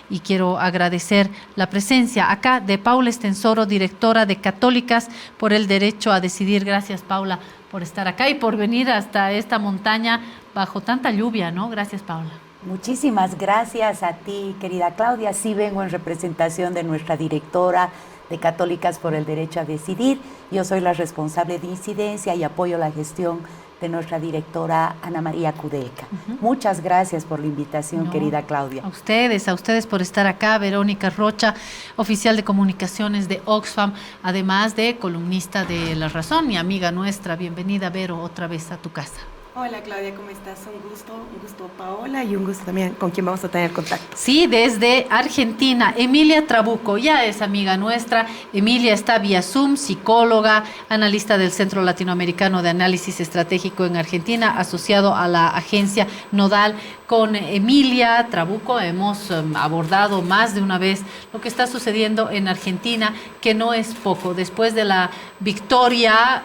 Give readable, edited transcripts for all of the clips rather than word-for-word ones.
y quiero agradecer la presencia acá de Paula Estensoro, directora de Católicas por el Derecho a Decidir. Gracias, Paula, por estar acá y por venir hasta esta montaña bajo tanta lluvia, ¿no? Gracias, Paula. Muchísimas gracias a ti, querida Claudia. Sí vengo en representación de nuestra directora de Católicas por el Derecho a Decidir. Yo soy la responsable de incidencia y apoyo la gestión de nuestra directora Ana María Kudelka. Muchas gracias por la invitación, querida Claudia. A ustedes por estar acá. Verónica Rocha, oficial de comunicaciones de Oxfam, además de columnista de La Razón, mi amiga nuestra. Bienvenida, Vero, otra vez a tu casa. Hola Claudia, ¿cómo estás? Un gusto Paola y un gusto también con quien vamos a tener contacto. Sí, desde Argentina, Emilia Trabuco, ya es amiga nuestra. Emilia está vía Zoom, psicóloga, analista del Centro Latinoamericano de Análisis Estratégico en Argentina, asociado a la agencia Nodal. Con Emilia Trabuco hemos abordado más de una vez lo que está sucediendo en Argentina, que no es poco. Después de la victoria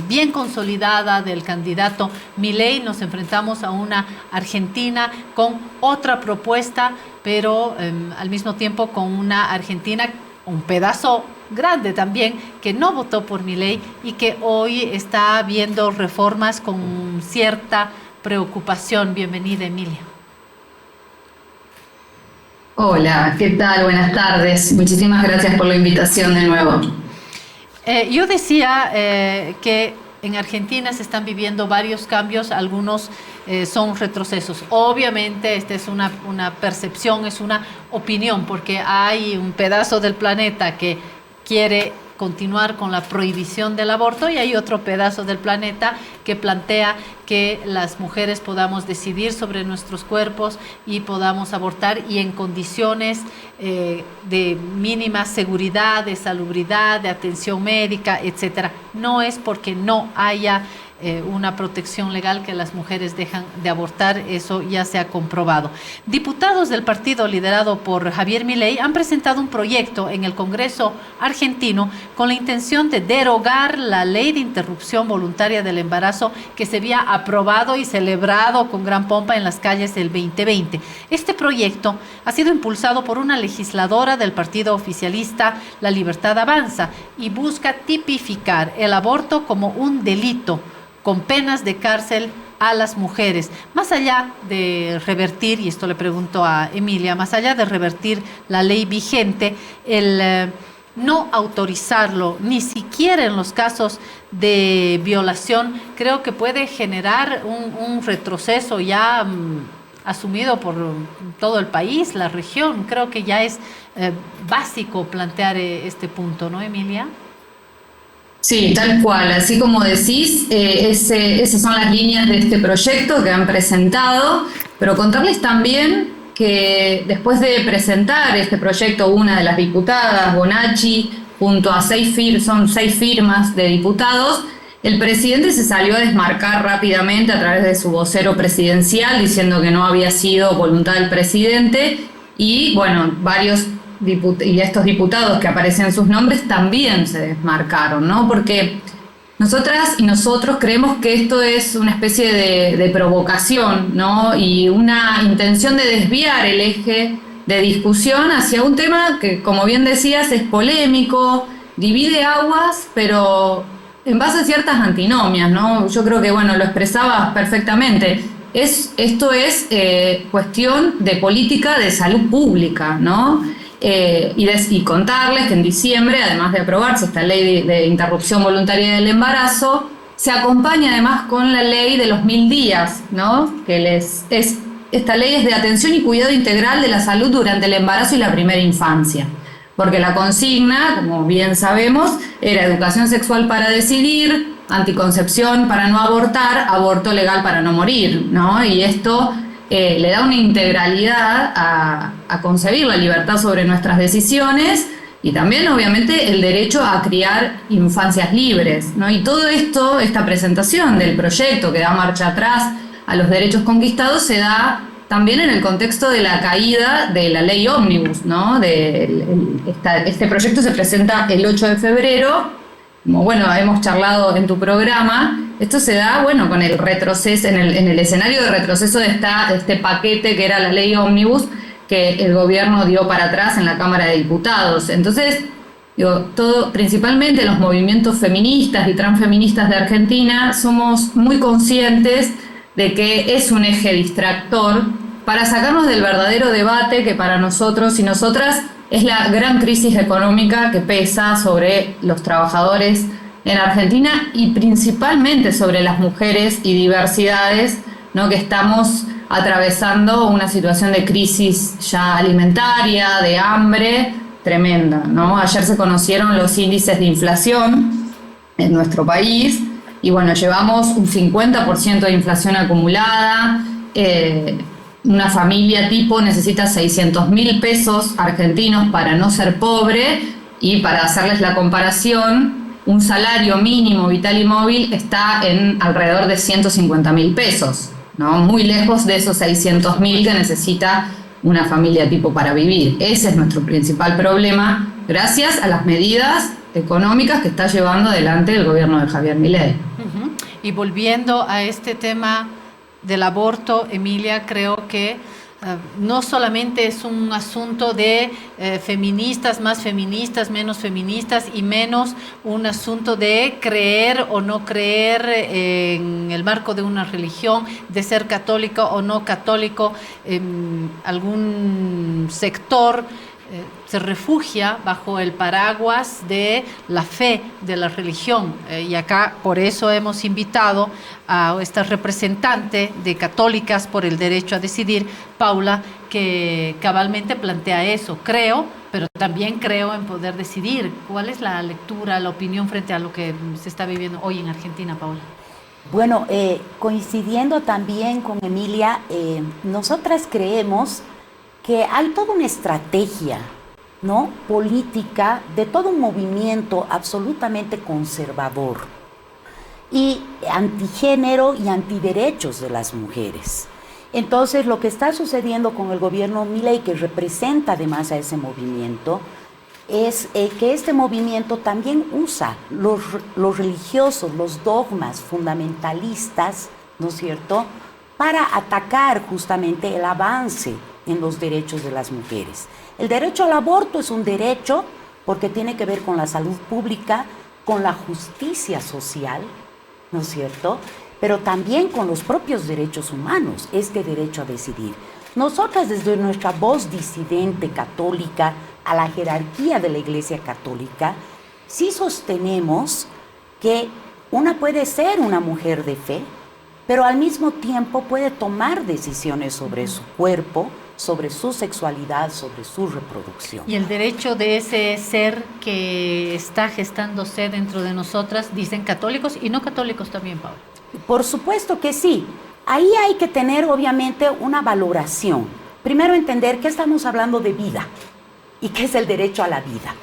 bien consolidada del candidato Milei, nos enfrentamos a una Argentina con otra propuesta, pero al mismo tiempo con una Argentina, un pedazo grande también, que no votó por Milei y que hoy está viendo reformas con cierta preocupación. Bienvenida, Emilia. Hola, ¿qué tal? Buenas tardes. Muchísimas gracias por la invitación de nuevo. Yo decía que en Argentina se están viviendo varios cambios, algunos son retrocesos. Obviamente esta es una percepción, es una opinión, porque hay un pedazo del planeta que quiere continuar con la prohibición del aborto y hay otro pedazo del planeta que plantea que las mujeres podamos decidir sobre nuestros cuerpos y podamos abortar y en condiciones de mínima seguridad, de salubridad, de atención médica, etcétera. No es porque no haya una protección legal que las mujeres dejan de abortar, eso ya se ha comprobado. Diputados del partido liderado por Javier Milei han presentado un proyecto en el Congreso argentino con la intención de derogar la ley de interrupción voluntaria del embarazo que se había aprobado y celebrado con gran pompa en las calles del 2020. Este proyecto ha sido impulsado por una legisladora del partido oficialista La Libertad Avanza y busca tipificar el aborto como un delito con penas de cárcel a las mujeres. Más allá de revertir, y esto le pregunto a Emilia, más allá de revertir la ley vigente, el no autorizarlo, ni siquiera en los casos de violación, creo que puede generar un retroceso ya asumido por todo el país, la región. Creo que ya es básico plantear este punto, ¿no, Emilia? Sí, tal cual. Así como decís, esas son las líneas de este proyecto que han presentado, pero contarles también que después de presentar este proyecto, una de las diputadas, Bonacci, junto a 6 firmas de diputados, el presidente se salió a desmarcar rápidamente a través de su vocero presidencial, diciendo que no había sido voluntad del presidente, y bueno, y estos diputados que aparecen sus nombres también se desmarcaron, ¿no? Porque nosotras y nosotros creemos que esto es una especie de provocación, ¿no? Y una intención de desviar el eje de discusión hacia un tema que, como bien decías, es polémico, divide aguas, pero en base a ciertas antinomias, ¿no? Yo creo que, bueno, lo expresabas perfectamente. Esto es cuestión de política de salud pública, ¿no? Y contarles que en diciembre, además de aprobarse esta ley de interrupción voluntaria del embarazo, se acompaña además con la ley de los 1000 días, ¿no? Esta ley es de atención y cuidado integral de la salud durante el embarazo y la primera infancia, porque la consigna, como bien sabemos, era educación sexual para decidir, anticoncepción para no abortar, aborto legal para no morir, ¿no? Y esto le da una integralidad a concebir la libertad sobre nuestras decisiones y también, obviamente, el derecho a criar infancias libres, ¿no? Y todo esto, esta presentación del proyecto que da marcha atrás a los derechos conquistados, se da también en el contexto de la caída de la ley ómnibus, ¿no? Este proyecto se presenta el 8 de febrero, como bueno, hemos charlado en tu programa. Esto se da, bueno, con el retroceso, en el escenario de retroceso de este paquete que era la ley ómnibus, que el gobierno dio para atrás en la Cámara de Diputados. Entonces, principalmente los movimientos feministas y transfeministas de Argentina somos muy conscientes de que es un eje distractor para sacarnos del verdadero debate que para nosotros y nosotras es la gran crisis económica que pesa sobre los trabajadores en Argentina y principalmente sobre las mujeres y diversidades, ¿no? Que estamos atravesando una situación de crisis ya alimentaria, de hambre tremenda, ¿no? Ayer se conocieron los índices de inflación en nuestro país y bueno, llevamos un 50% de inflación acumulada. Una familia tipo necesita 600.000 pesos argentinos para no ser pobre y para hacerles la comparación, un salario mínimo vital y móvil está en alrededor de 150.000 pesos, ¿no? Muy lejos de esos 600.000 que necesita una familia tipo para vivir. Ese es nuestro principal problema, gracias a las medidas económicas que está llevando adelante el gobierno de Javier Milei. Uh-huh. Y volviendo a este tema del aborto, Emilia, creo que no solamente es un asunto de feministas, más feministas, menos feministas y menos un asunto de creer o no creer en el marco de una religión, de ser católico o no católico. Algún sector se refugia bajo el paraguas de la fe, de la religión. Y acá por eso hemos invitado a esta representante de Católicas por el Derecho a Decidir, Paula, que cabalmente plantea eso. Creo, pero también creo en poder decidir. ¿Cuál es la lectura, la opinión frente a lo que se está viviendo hoy en Argentina, Paula? Bueno, coincidiendo también con Emilia, nosotras creemos que hay toda una estrategia, ¿no?, política de todo un movimiento absolutamente conservador y antigénero y antiderechos de las mujeres. Entonces, lo que está sucediendo con el gobierno Milei, que representa además a ese movimiento, es que este movimiento también usa los religiosos, los dogmas fundamentalistas, ¿no es cierto?, para atacar justamente el avance en los derechos de las mujeres. El derecho al aborto es un derecho porque tiene que ver con la salud pública, con la justicia social, ¿no es cierto?, pero también con los propios derechos humanos, este derecho a decidir. Nosotras, desde nuestra voz disidente católica a la jerarquía de la Iglesia Católica, sí sostenemos que una puede ser una mujer de fe, pero al mismo tiempo puede tomar decisiones sobre su cuerpo, sobre su sexualidad, sobre su reproducción. Y el derecho de ese ser que está gestándose dentro de nosotras, dicen católicos y no católicos también, Paula. Por supuesto que sí. Ahí hay que tener obviamente una valoración. Primero entender que estamos hablando de vida y qué es el derecho a la vida.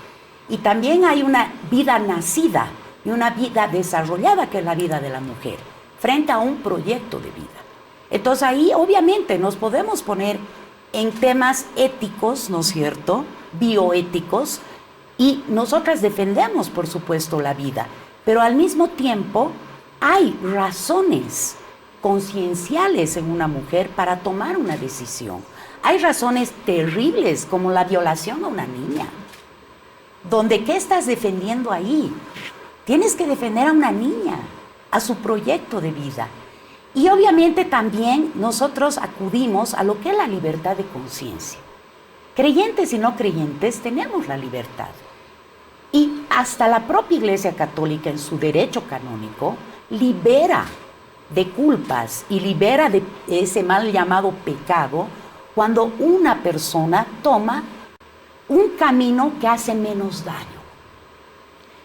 Y también hay una vida nacida y una vida desarrollada que es la vida de la mujer frente a un proyecto de vida. Entonces ahí obviamente nos podemos poner en temas éticos, ¿no es cierto?, bioéticos, y nosotras defendemos, por supuesto, la vida, pero al mismo tiempo hay razones concienciales en una mujer para tomar una decisión. Hay razones terribles como la violación a una niña, donde ¿qué estás defendiendo ahí? Tienes que defender a una niña, a su proyecto de vida. Y obviamente también nosotros acudimos a lo que es la libertad de conciencia. Creyentes y no creyentes tenemos la libertad. Y hasta la propia Iglesia Católica en su derecho canónico libera de culpas y libera de ese mal llamado pecado cuando una persona toma un camino que hace menos daño.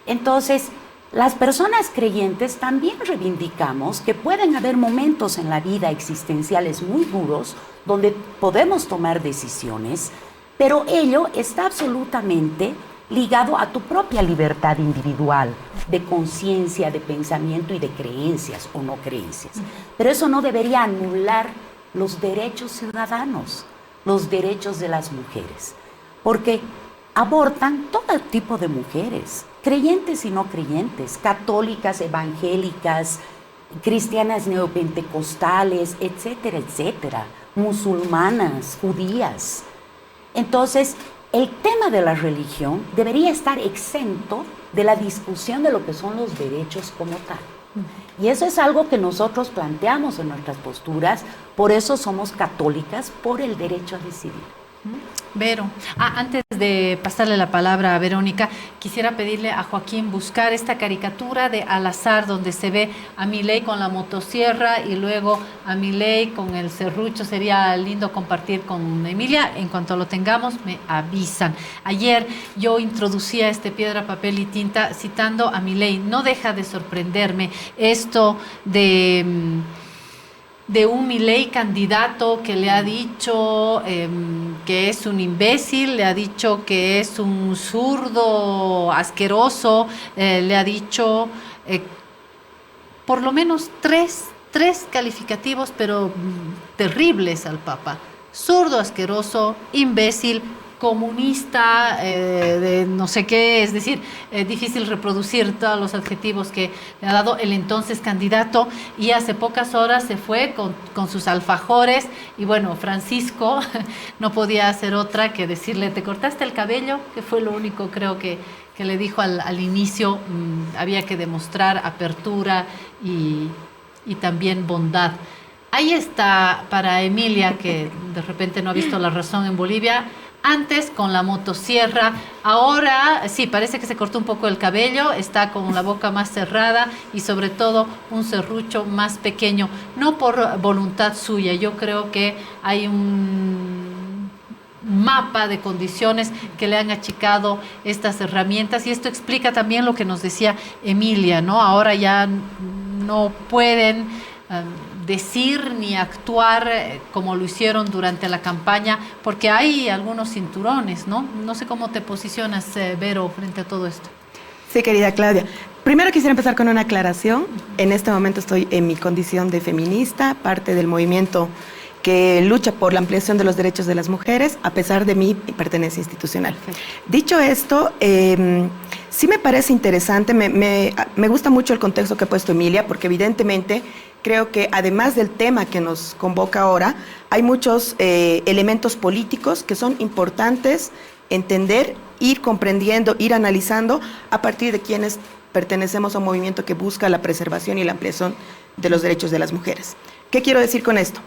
Entonces, las personas creyentes también reivindicamos que pueden haber momentos en la vida existenciales muy duros donde podemos tomar decisiones, pero ello está absolutamente ligado a tu propia libertad individual, de conciencia, de pensamiento y de creencias o no creencias. Pero eso no debería anular los derechos ciudadanos, los derechos de las mujeres, porque abortan todo tipo de mujeres, creyentes y no creyentes, católicas, evangélicas, cristianas neopentecostales, etcétera, etcétera, musulmanas, judías. Entonces, el tema de la religión debería estar exento de la discusión de lo que son los derechos como tal. Y eso es algo que nosotros planteamos en nuestras posturas, por eso somos católicas, por el derecho a decidir. Vero, antes de pasarle la palabra a Verónica, quisiera pedirle a Joaquín buscar esta caricatura de Al azar, donde se ve a Milei con la motosierra y luego a Milei con el serrucho. Sería lindo compartir con Emilia. En cuanto lo tengamos, me avisan. Ayer yo introducía piedra, papel y tinta citando a Milei. No deja de sorprenderme esto de un Milei candidato que le ha dicho que es un imbécil, le ha dicho que es un zurdo asqueroso, le ha dicho por lo menos tres calificativos, pero terribles al Papa. Zurdo asqueroso, imbécil, comunista, de no sé qué, es decir, difícil reproducir todos los adjetivos que le ha dado el entonces candidato, y hace pocas horas se fue con sus alfajores, y bueno, Francisco no podía hacer otra que decirle, ¿te cortaste el cabello? Que fue lo único, creo que le dijo al inicio. Había que demostrar apertura y también bondad. Ahí está para Emilia, que de repente no ha visto La Razón en Bolivia. Antes con la motosierra, ahora sí, parece que se cortó un poco el cabello, está con la boca más cerrada y sobre todo un serrucho más pequeño, no por voluntad suya. Yo creo que hay un mapa de condiciones que le han achicado estas herramientas, y esto explica también lo que nos decía Emilia, ¿no? Ahora ya no pueden decir ni actuar como lo hicieron durante la campaña, porque hay algunos cinturones, ¿no? No sé cómo te posicionas, Vero, frente a todo esto. Sí, querida Claudia. Primero quisiera empezar con una aclaración. En este momento estoy en mi condición de feminista, parte del movimiento que lucha por la ampliación de los derechos de las mujeres, a pesar de mi pertenencia institucional. Perfecto. Dicho esto, sí me parece interesante, me gusta mucho el contexto que ha puesto Emilia, porque evidentemente creo que además del tema que nos convoca ahora, hay muchos elementos políticos que son importantes entender, ir comprendiendo, ir analizando a partir de quienes pertenecemos a un movimiento que busca la preservación y la ampliación de los derechos de las mujeres. ¿Qué quiero decir con esto?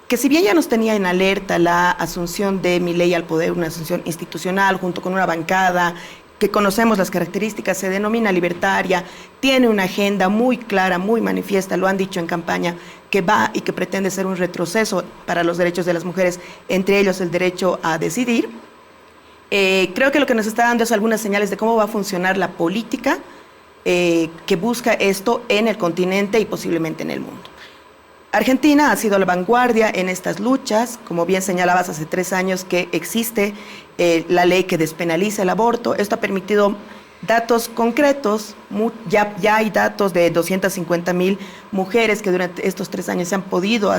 Que si bien ya nos tenía en alerta la asunción de Milei al poder, una asunción institucional junto con una bancada que conocemos las características, se denomina libertaria, tiene una agenda muy clara, muy manifiesta, lo han dicho en campaña, que va y que pretende ser un retroceso para los derechos de las mujeres, entre ellos el derecho a decidir. Creo que lo que nos está dando es algunas señales de cómo va a funcionar la política que busca esto en el continente y posiblemente en el mundo. Argentina ha sido la vanguardia en estas luchas, como bien señalabas, hace 3 años que existe la ley que despenaliza el aborto. Esto ha permitido datos concretos, ya hay datos de 250,000 mujeres que durante estos 3 años se han podido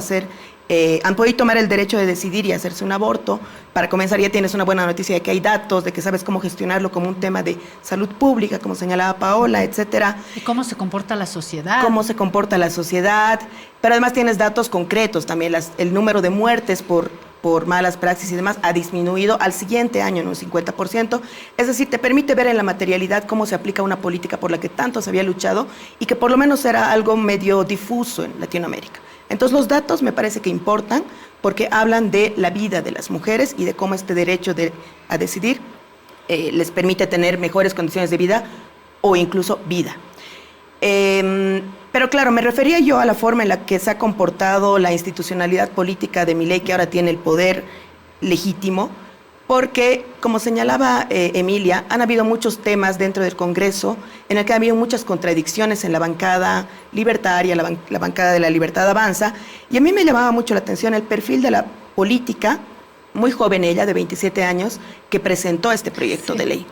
tomar el derecho de decidir y hacerse un aborto. Para comenzar, ya tienes una buena noticia de que hay datos, de que sabes cómo gestionarlo como un tema de salud pública, como señalaba Paola, etcétera. ¿Y cómo se comporta la sociedad? Cómo se comporta la sociedad, pero además tienes datos concretos también. El número de muertes por malas praxis y demás ha disminuido al siguiente año en un 50%, es decir, te permite ver en la materialidad cómo se aplica una política por la que tanto se había luchado y que por lo menos era algo medio difuso en Latinoamérica. Entonces los datos me parece que importan porque hablan de la vida de las mujeres y de cómo este derecho a decidir les permite tener mejores condiciones de vida o incluso vida. Pero claro, me refería yo a la forma en la que se ha comportado la institucionalidad política de Milei, que ahora tiene el poder legítimo, porque, como señalaba Emilia, han habido muchos temas dentro del Congreso en el que ha habido muchas contradicciones en la bancada libertaria, la bancada de la Libertad Avanza, y a mí me llamaba mucho la atención el perfil de la política, muy joven ella, de 27 años, que presentó este proyecto de ley.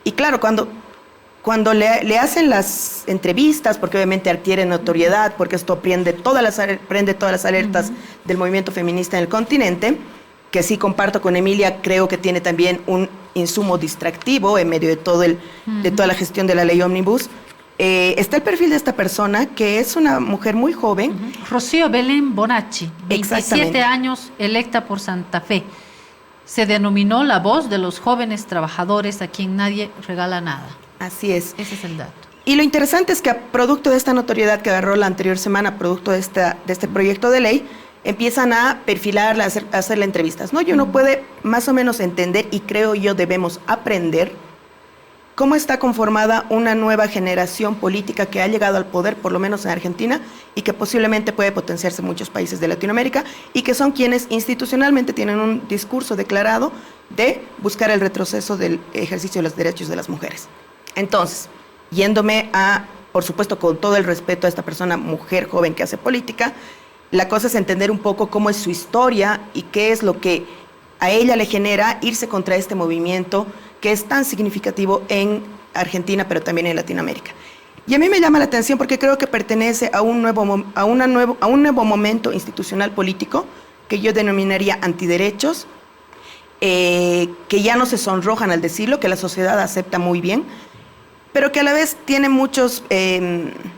Y claro, cuando le hacen las entrevistas, porque obviamente adquiere notoriedad, porque esto prende todas las alertas del movimiento feminista en el continente, que sí comparto con Emilia, creo que tiene también un insumo distractivo en medio de toda la gestión de la ley Omnibus. Está el perfil de esta persona, que es una mujer muy joven. Rocío Belén Bonacci, 27 años, electa por Santa Fe. se denominó la voz de los jóvenes trabajadores a quien nadie regala nada. Así es. Ese es el dato. Y lo interesante es que a producto de esta notoriedad que agarró la anterior semana, producto de este proyecto de ley, empiezan a perfilarla, a hacerle entrevistas, ¿no? Y uno puede más o menos entender, y creo yo debemos aprender, cómo está conformada una nueva generación política que ha llegado al poder, por lo menos en Argentina, y que posiblemente puede potenciarse en muchos países de Latinoamérica, y que son quienes institucionalmente tienen un discurso declarado de buscar el retroceso del ejercicio de los derechos de las mujeres. Entonces, yéndome a, por supuesto, con todo el respeto a esta persona, mujer joven que hace política, la cosa es entender un poco cómo es su historia y qué es lo que a ella le genera irse contra este movimiento que es tan significativo en Argentina, pero también en Latinoamérica. Y a mí me llama la atención porque creo que pertenece a un nuevo momento institucional político que yo denominaría antiderechos, que ya no se sonrojan al decirlo, que la sociedad acepta muy bien, pero que a la vez tiene muchos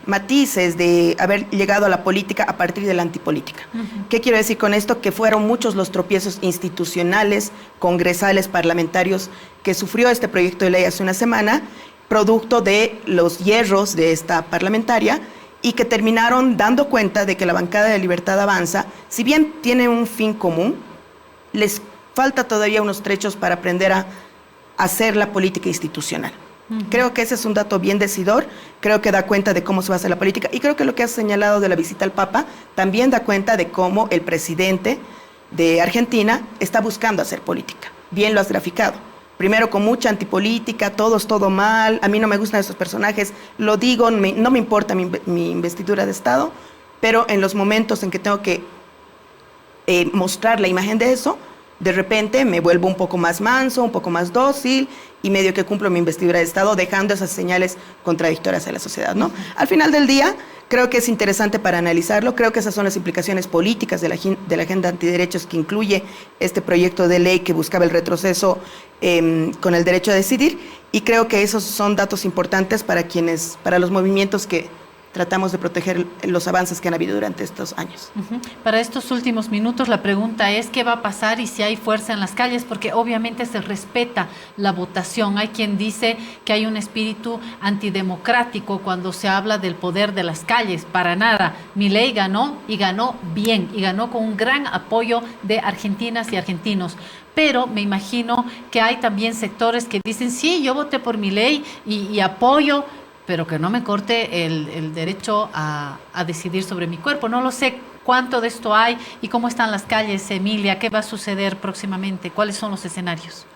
matices de haber llegado a la política a partir de la antipolítica. ¿Qué quiero decir con esto? Que fueron muchos los tropiezos institucionales, congresales, parlamentarios que sufrió este proyecto de ley hace una semana, producto de los hierros de esta parlamentaria, y que terminaron dando cuenta de que la bancada de Libertad Avanza, si bien tiene un fin común, les falta todavía unos trechos para aprender a hacer la política institucional. Creo que ese es un dato bien decidor, creo que da cuenta de cómo se va a hacer la política, y creo que lo que has señalado de la visita al Papa también da cuenta de cómo el presidente de Argentina está buscando hacer política. Bien lo has graficado. Primero con mucha antipolítica, todos todo mal, a mí no me gustan esos personajes, lo digo, no me importa mi investidura de Estado, pero en los momentos en que tengo que mostrar la imagen de eso, de repente me vuelvo un poco más manso, un poco más dócil, y medio que cumplo mi investidura de Estado, dejando esas señales contradictorias a la sociedad, ¿no? Al final del día, creo que es interesante para analizarlo, creo que esas son las implicaciones políticas de la agenda antiderechos que incluye este proyecto de ley que buscaba el retroceso con el derecho a decidir, y creo que esos son datos importantes para los movimientos que tratamos de proteger los avances que han habido durante estos años. Para estos últimos minutos, la pregunta es ¿qué va a pasar y si hay fuerza en las calles? Porque obviamente se respeta la votación. Hay quien dice que hay un espíritu antidemocrático cuando se habla del poder de las calles. Para nada. Milei ganó y ganó bien, y ganó con un gran apoyo de argentinas y argentinos. Pero me imagino que hay también sectores que dicen, sí, yo voté por Milei y apoyo, pero que no me corte el derecho a decidir sobre mi cuerpo. No lo sé cuánto de esto hay y cómo están las calles, Emilia, qué va a suceder próximamente, cuáles son los escenarios.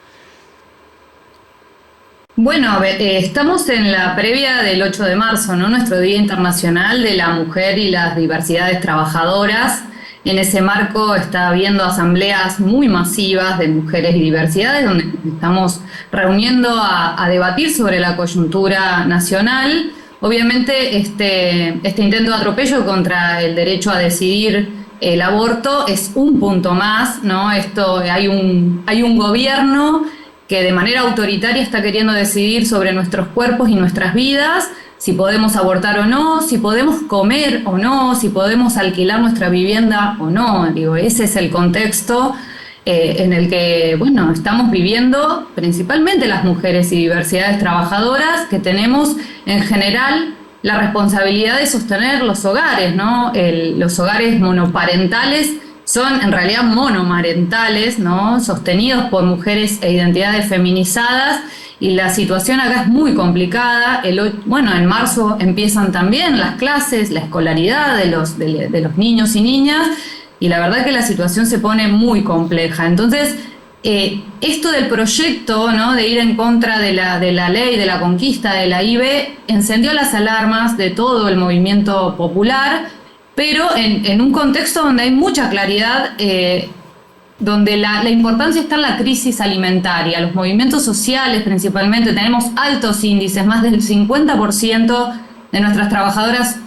Bueno, estamos en la previa del 8 de marzo, ¿no? Nuestro Día Internacional de la Mujer y las Diversidades Trabajadoras. En ese marco está habiendo asambleas muy masivas de mujeres y diversidades, donde estamos reuniendo a debatir sobre la coyuntura nacional. Obviamente este intento de atropello contra el derecho a decidir el aborto es un punto más, ¿no? Hay un gobierno que de manera autoritaria está queriendo decidir sobre nuestros cuerpos y nuestras vidas, si podemos abortar o no, si podemos comer o no, si podemos alquilar nuestra vivienda o no. Digo, ese es el contexto en el que, bueno, estamos viviendo principalmente las mujeres y diversidades trabajadoras que tenemos en general la responsabilidad de sostener los hogares, ¿no? Los hogares monoparentales son en realidad monomarentales, ¿no? Sostenidos por mujeres e identidades feminizadas. Y la situación acá es muy complicada. En marzo empiezan también las clases, la escolaridad de los niños y niñas, y la verdad que la situación se pone muy compleja. Entonces, esto del proyecto, ¿no?, de ir en contra de la ley, de la conquista de la IVE, encendió las alarmas de todo el movimiento popular, pero en un contexto donde hay mucha claridad, donde la importancia está en la crisis alimentaria. Los movimientos sociales principalmente, tenemos altos índices, más del 50% de nuestras trabajadoras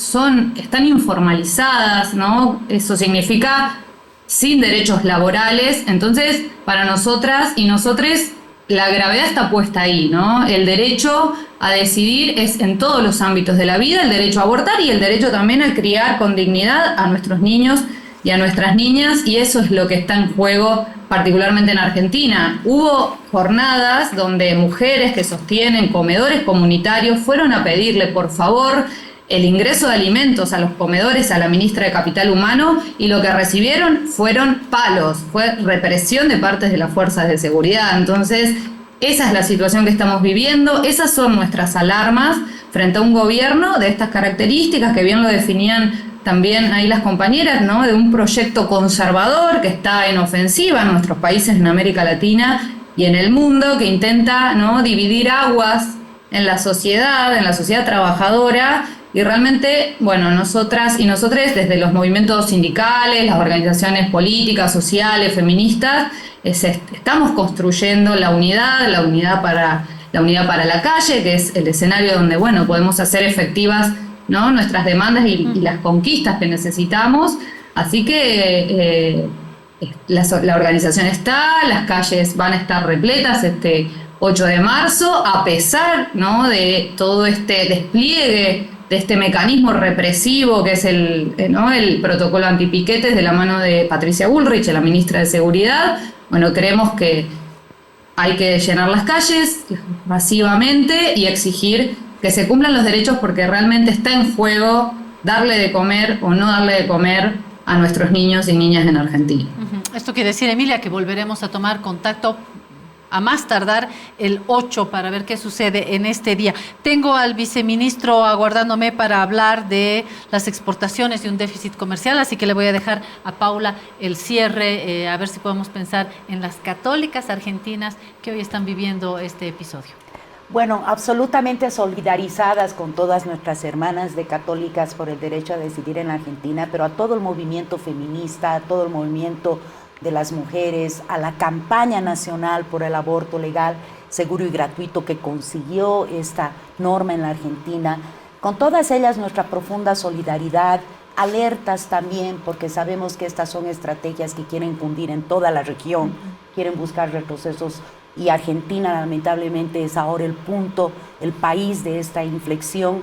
están informalizadas, ¿no? Eso significa sin derechos laborales. Entonces, para nosotras y nosotres, la gravedad está puesta ahí, ¿no? El derecho a decidir es en todos los ámbitos de la vida, el derecho a abortar y el derecho también a criar con dignidad a nuestros niños y a nuestras niñas, y eso es lo que está en juego particularmente en Argentina. Hubo jornadas donde mujeres que sostienen comedores comunitarios fueron a pedirle, por favor, el ingreso de alimentos a los comedores a la ministra de Capital Humano, y lo que recibieron fueron palos, fue represión de parte de las fuerzas de seguridad. Entonces, esa es la situación que estamos viviendo, esas son nuestras alarmas frente a un gobierno de estas características, que bien lo definían también ahí las compañeras, ¿no? De un proyecto conservador que está en ofensiva en nuestros países en América Latina y en el mundo, que intenta, ¿no?, dividir aguas en la sociedad trabajadora. Y realmente, bueno, nosotras y nosotros desde los movimientos sindicales, las organizaciones políticas, sociales, feministas, estamos construyendo la unidad para la calle, que es el escenario donde, bueno, podemos hacer efectivas, ¿no?, nuestras demandas y las conquistas que necesitamos. Así que la organización está, las calles van a estar repletas este 8 de marzo, a pesar, ¿no?, de todo este despliegue de este mecanismo represivo que es el protocolo antipiquetes de la mano de Patricia Bullrich, la ministra de Seguridad. Bueno, creemos que hay que llenar las calles masivamente y exigir que se cumplan los derechos, porque realmente está en juego darle de comer o no darle de comer a nuestros niños y niñas en Argentina. Esto quiere decir, Emilia, que volveremos a tomar contacto a más tardar el 8 para ver qué sucede en este día. Tengo al viceministro aguardándome para hablar de las exportaciones y un déficit comercial, así que le voy a dejar a Paula el cierre, a ver si podemos pensar en las católicas argentinas que hoy están viviendo este episodio. Bueno, absolutamente solidarizadas con todas nuestras hermanas de Católicas por el Derecho a Decidir en la Argentina, pero a todo el movimiento feminista, a todo el movimiento de las mujeres, a la campaña nacional por el aborto legal, seguro y gratuito que consiguió esta norma en la Argentina. Con todas ellas nuestra profunda solidaridad, alertas también, porque sabemos que estas son estrategias que quieren cundir en toda la región, quieren buscar retrocesos, y Argentina lamentablemente es ahora el punto, el país de esta inflexión,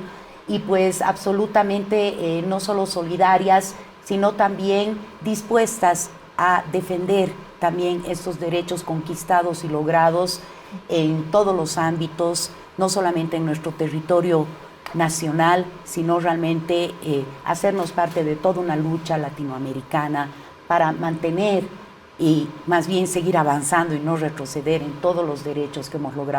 y pues absolutamente no solo solidarias, sino también dispuestas a defender también estos derechos conquistados y logrados en todos los ámbitos, no solamente en nuestro territorio nacional, sino realmente hacernos parte de toda una lucha latinoamericana para mantener y más bien seguir avanzando y no retroceder en todos los derechos que hemos logrado.